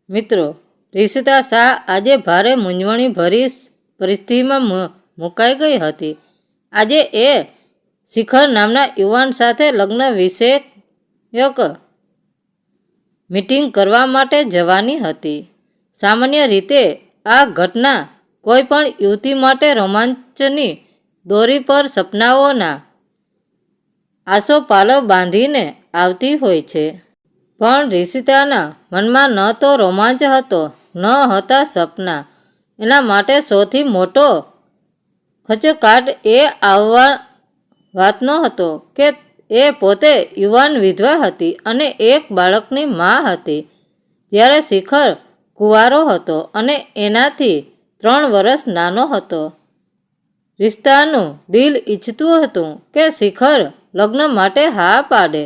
મિત્રો, રિષિતા શાહ આજે ભારે મૂંઝવણી ભરી પરિસ્થિતિમાં મુકાઈ ગઈ હતી. આજે એ શિખર નામના યુવાન સાથે લગ્ન વિષયક મીટિંગ કરવા માટે જવાની હતી. સામાન્ય રીતે આ ઘટના કોઈ પણ યુવતી માટે રોમાંચની દોરી પર સપનાઓના આસોપાલવ બાંધીને આવતી હોય છે. પણ રિષિતાના મનમાં ન તો રોમાંચ હતો, ન હતા સપના. એના માટે સૌથી મોટો ખચકાટ એ વાતનો હતો કે એ પોતે યુવાન વિધવા હતી અને એક બાળકની મા હતી. જ્યારે શિખર કુંવારો હતો અને એનાથી 3 વર્ષ નાનો હતો. રિશ્તાનું દિલ ઈચ્છતું હતું કે શિખર લગ્ન માટે હા પાડે,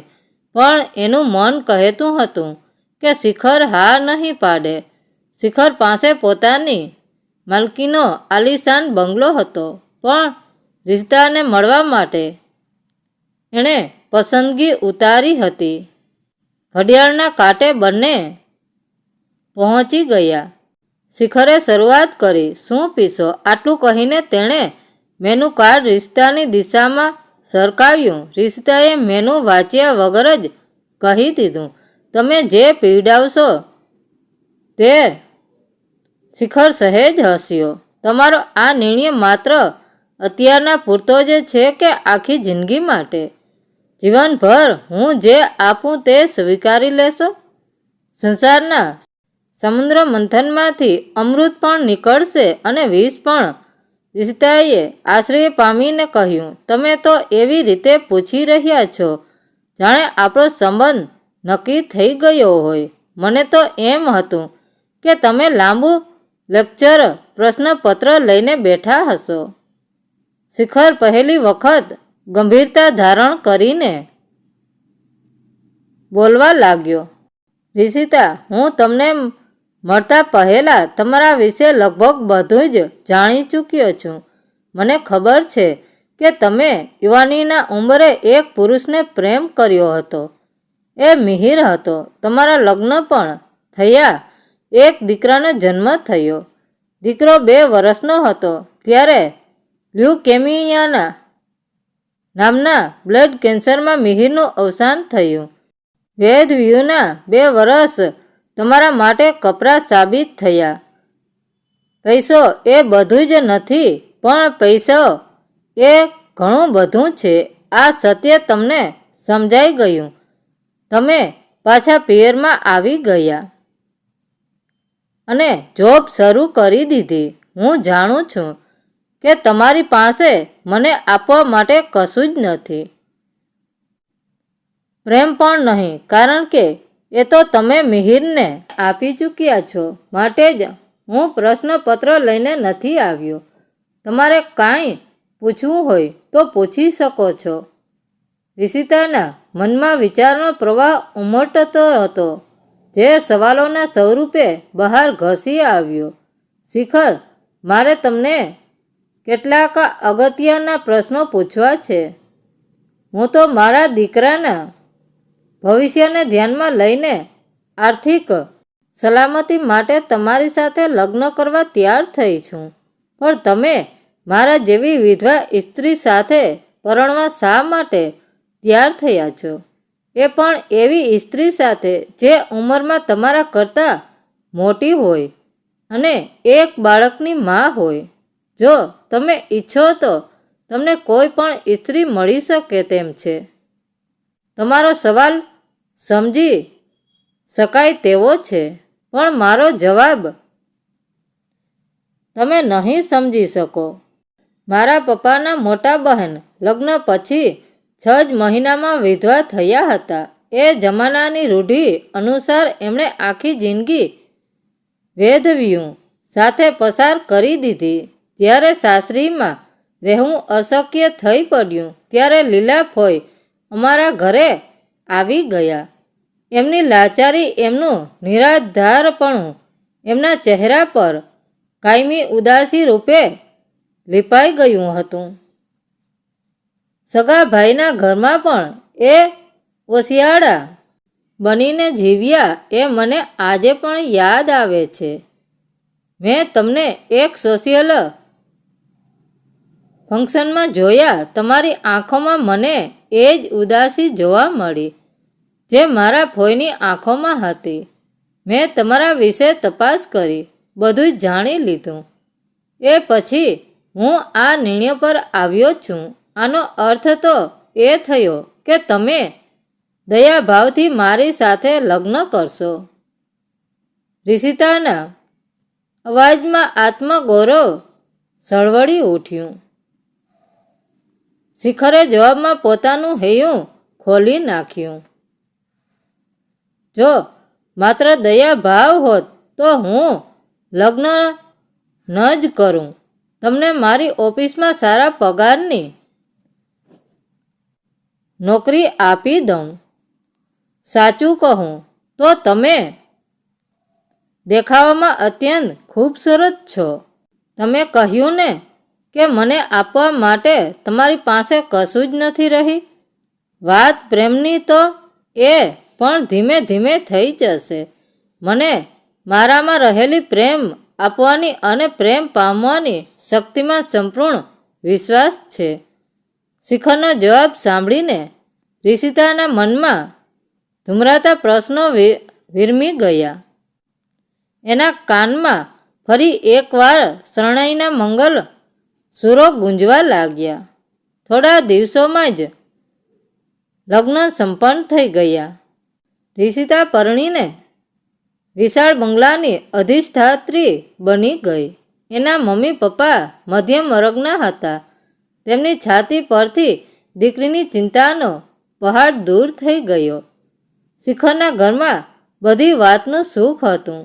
પણ એનું મન કહેતું હતું કે શિખર હા નહીં પાડે. શિખર પાસે પોતાની માલકીનો આલીશાન બંગલો હતો, પણ રિશ્તાને મળવા માટે એણે પસંદગી ઉતારી હતી. ઘડિયાળના કાંટે બંને પહોંચી ગયા. શિખરે શરૂઆત કરી, શું પીશો? આટલું કહીને તેણે મેનુ કાર્ડ રિશ્તાની દિશામાં સરકાવ્યું. રિશ્તાએ મેનુ વાંચ્યા વગર જ કહી દીધું, તમે જે પીવડાવશો તે. શિખર સહેજ હસ્યો. તમારો આ નિર્ણય માત્ર અત્યારના પૂરતો જ છે કે આખી જિંદગી માટે? જીવનભર હું જે આપું તે સ્વીકારી લેશો? સંસારના સમુદ્ર મંથનમાંથી અમૃત પણ નીકળશે અને વિષ પણ. રિશ્તાએ આશ્ચર્ય પામીને કહ્યું, તમે તો એવી રીતે પૂછી રહ્યા છો જાણે આપણો સંબંધ નક્કી થઈ ગયો હોય. મને તો એમ હતું કે તમે લાંબુ લેક્ચર પ્રશ્નપત્ર લઈને બેઠા હશો. શિખર પહેલી વખત ગંભીરતા ધારણ કરીને બોલવા લાગ્યો. રિષિતા, હું તમને મળતા પહેલા તમારા વિશે લગભગ બધું જ જાણી ચૂક્યો છું. મને ખબર છે કે તમે યુવાનીના ઉંમરે એક પુરુષને પ્રેમ કર્યો હતો. એ મિહિર હતો. તમારા લગ્ન પણ થયા. એક દીકરાનો જન્મ થયો. દીકરો 2 વર્ષનો હતો ત્યારે લ્યુકેમિયાના નામના બ્લડ કેન્સરમાં મિહિરનું અવસાન થયું. વેદવ્યુહના 2 વર્ષ તમારા માટે કપરા સાબિત થયા. પૈસો એ બધું જ નથી, પણ પૈસો એ ઘણું બધું છે. આ સત્ય તમને સમજાઈ ગયું. તમે પાછા પિયરમાં આવી ગયા અને જોબ શરૂ કરી દીધી. હું જાણું છું કે તમારી પાસે મને આપવા માટે કશું જ નથી. પ્રેમ પણ નહીં, કારણ કે એ તો તમે મિહિરને આપી ચૂક્યા છો. માટે જ હું પ્રશ્નપત્ર લઈને નથી આવ્યો. તમારે કાંઈ પૂછવું હોય તો પૂછી શકો છો. રિષિતાના મનમાં વિચારનો પ્રવાહ ઉમટતો હતો, જે સવાલોના સ્વરૂપે બહાર ઘસી આવ્યો. શિખર, મારે તમને કેટલાક અગત્યના પ્રશ્નો પૂછવા છે. હું તો મારા દીકરાના ભવિષ્યને ધ્યાનમાં લઈને આર્થિક સલામતી માટે તમારી સાથે લગ્ન કરવા તૈયાર થઈ છું. પણ તમે મારા જેવી વિધવા સ્ત્રી સાથે પરણવા શા માટે તૈયાર થયા છો? એ પણ એવી સ્ત્રી સાથે જે ઉંમરમાં તમારા કરતાં મોટી હોય અને એક બાળકની મા હોય. જો તમે ઈચ્છો તો તમને કોઈ પણ સ્ત્રી મળી શકે તેમ છે. તમારો સવાલ સમજી શકાય તેવો છે, પણ મારો જવાબ તમે નહીં સમજી શકો. મારા પપ્પાના મોટા બહેન લગ્ન પછી 6 જ મહિનામાં વિધવા થયા હતા. એ જમાનાની રૂઢિ અનુસાર એમણે આખી જિંદગી વેદવ્યુહ સાથે પસાર કરી દીધી. જ્યારે સાસરીમાં રહેવું અશક્ય થઈ પડ્યું ત્યારે લીલા ફોઈ અમારા ઘરે આવી ગયા. એમની લાચારી, એમનું નિરાધારપણું એમના ચહેરા પર કાયમી ઉદાસી રૂપે લીપાઈ ગયું હતું. સગા ભાઈના ઘરમાં પણ એ ઓશિયાળા બનીને જીવ્યા એ મને આજે પણ યાદ આવે છે. મેં તમને એક સોશિયલ ફંક્શનમાં જોયા. તમારી આંખોમાં મને એ જ ઉદાસી જોવા મળી જે મારા ફોઈની આંખોમાં હતી. મેં તમારા વિશે તપાસ કરી, બધું જ જાણી લીધું. એ પછી હું આ નિર્ણય પર આવ્યો છું. આનો અર્થ તો એ થયો કે તમે દયાભાવથી મારી સાથે લગ્ન કરશો. રિષિતાના અવાજમાં આત્મગૌરવ સળવળી ઉઠ્યું. શિખરે જવાબમાં પોતાનું હૈયું ખોલી નાખ્યું. જો માત્ર દયાભાવ હોત તો હું લગ્ન ન જ કરું. તમને મારી ઓફિસમાં સારા પગારની નોકરી આપી દઉં. સાચું કહું તો તમે દેખાવામાં અત્યંત ખૂબસૂરત છો. તમે કહ્યું ને કે મને આપવા માટે તમારી પાસે કશું જ નથી રહી. વાત પ્રેમની તો એ પણ ધીમે ધીમે થઈ જશે. મને મારામાં રહેલી પ્રેમ આપવાની અને પ્રેમ પામવાની શક્તિમાં સંપૂર્ણ વિશ્વાસ છે. શિખરનો જવાબ સાંભળીને રિષિતાના મનમાં ધુમરાતા પ્રશ્નો વિરમી ગયા. એના કાનમાં ફરી એકવાર શરણાઈના મંગલ સૂરો ગુંજવા લાગ્યા. થોડા દિવસોમાં જ લગ્ન સંપન્ન થઈ ગયા. રિષિતા પરણીને વિશાળ બંગલાની અધિષ્ઠાત્રી બની ગઈ. એના મમ્મી પપ્પા મધ્યમ વર્ગના હતા. તેમની છાતી પરથી દીકરીની ચિંતાનો પહાડ દૂર થઈ ગયો. શિખરના ઘરમાં બધી વાતનું સુખ હતું.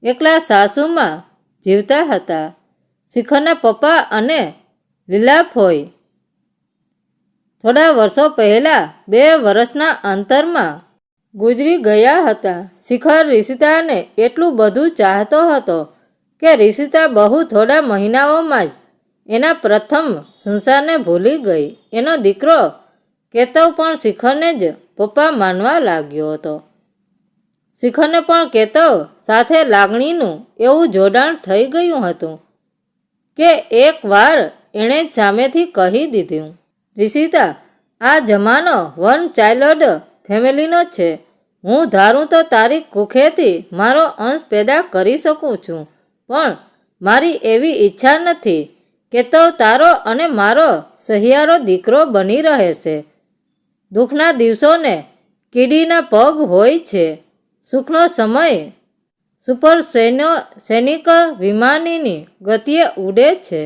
એકલા સાસુમાં જીવતા હતા. શિખરના પપ્પા અને લીલા ફોઈ થોડા વર્ષો પહેલાં 2 વર્ષના અંતરમાં ગુજરી ગયા હતા. શિખર રિષિતાને એટલું બધું ચાહતો હતો કે રિષિતા બહુ થોડા મહિનાઓમાં જ એના પ્રથમ સંસારને ભૂલી ગઈ. એનો દીકરો કેતવ પણ શિખરને જ પપ્પા માનવા લાગ્યો હતો. શિખરને પણ કેતવ સાથે લાગણીનું એવું જોડાણ થઈ ગયું હતું કે એક વાર એણે જ સામેથી કહી દીધું, રિષિતા, આ જમાનો વન ચાઇલ્ડ ફેમિલીનો છે. હું ધારું તો તારી કુખેથી મારો અંશ પેદા કરી શકું છું, પણ મારી એવી ઈચ્છા નથી. કેતવ તારો અને મારો સહિયારો દીકરો બની રહેશે. દુઃખના દિવસોને કીડીના પગ હોય છે. સુખનો સમય સુપરસોનિક વિમાનની ગતિએ ઉડે છે.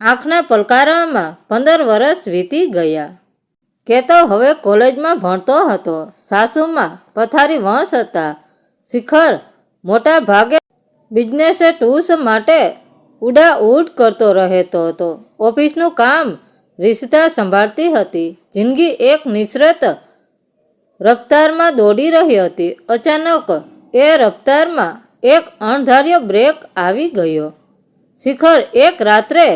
આંખના પલકારામાં 15 વર્ષ વીતી ગયા. કેતવ હવે કોલેજમાં ભણતો હતો. સાસુમાં પથારી વંશ હતા. શિખર મોટા ભાગે બિઝનેસ ટૂર્સ માટે ઉડાઉડ કરતો રહેતો હતો. ઓફિસનું કામ રિષિતા સંભાળતી હતી. જિંદગી એક નિશ્ચિત રફતારમાં દોડી રહી હતી. અચાનક એ રફતારમાં એક અણધાર્યો બ્રેક આવી ગયો. શિખર એક રાત્રે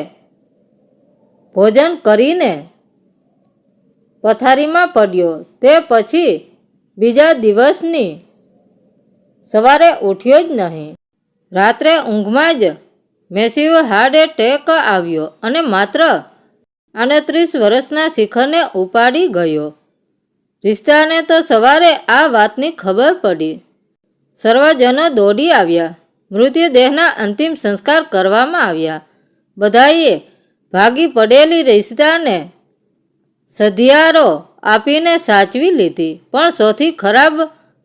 ભોજન કરીને પથારીમાં પડ્યો. તે પછી બીજા દિવસની સવારે ઉઠ્યો જ નહીં. રાત્રે ઊંઘમાં જ મેસિવ હાર્ટ એટેક આવ્યો અને માત્ર 38 વર્ષના શિખરને ઉપાડી ગયો. રિષિતાને તો સવારે આ વાતની ખબર પડી. સર્વજનો દોડી આવ્યા. મૃતદેહના અંતિમ સંસ્કાર કરવામાં આવ્યા. બધાએ ભાગી પડેલી રિષિતાને સધિયારો આપીને સાચવી લીધી. પણ સૌથી ખરાબ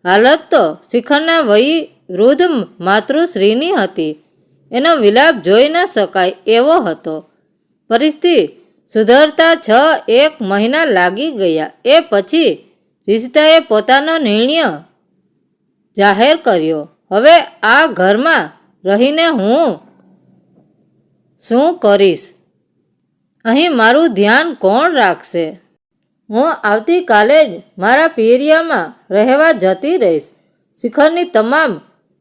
હાલત તો શિખરના વયવૃદ્ધ માતૃશ્રીની હતી. એનો વિલાપ જોઈ ન શકાય એવો હતો. પરિસ્થિતિ સુધરતા 1 મહિના લાગી ગયા. એ પછી રિષિતાએ પોતાનો નિર્ણય જાહેર કર્યો. હવે આ ઘરમાં રહીને હું શું કરીશ? અહીં મારું ધ્યાન કોણ રાખશે? હું આવતીકાલે જ મારા પિયરિયામાં રહેવા જતી રહીશ. શિખરની તમામ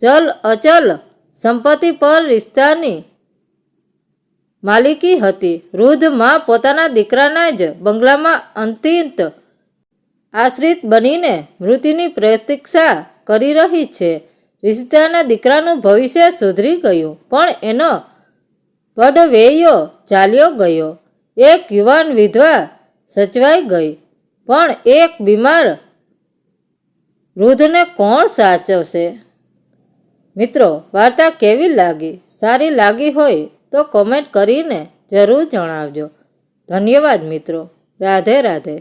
ચલ અચલ સંપત્તિ પર રિષિતાની માલિકી હતી. વૃદ્ધ માં પોતાના દીકરાના જ બંગલામાં અત્યંત આશ્રિત બનીને મૃત્યુની પ્રતીક્ષા કરી રહી છે. રિશિતાના દીકરાનું ભવિષ્ય સુધરી ગયું, પણ એનો પડવૈયો ચાલ્યો ગયો. એક યુવાન વિધવા સચવાઈ ગઈ, પણ એક બીમાર વૃદ્ધને કોણ સાચવશે? મિત્રો, વાર્તા કેવી લાગી? સારી લાગી હોય તો કોમેન્ટ કરીને જરૂર જણાવજો. ધન્યવાદ મિત્રો. રાધે રાધે.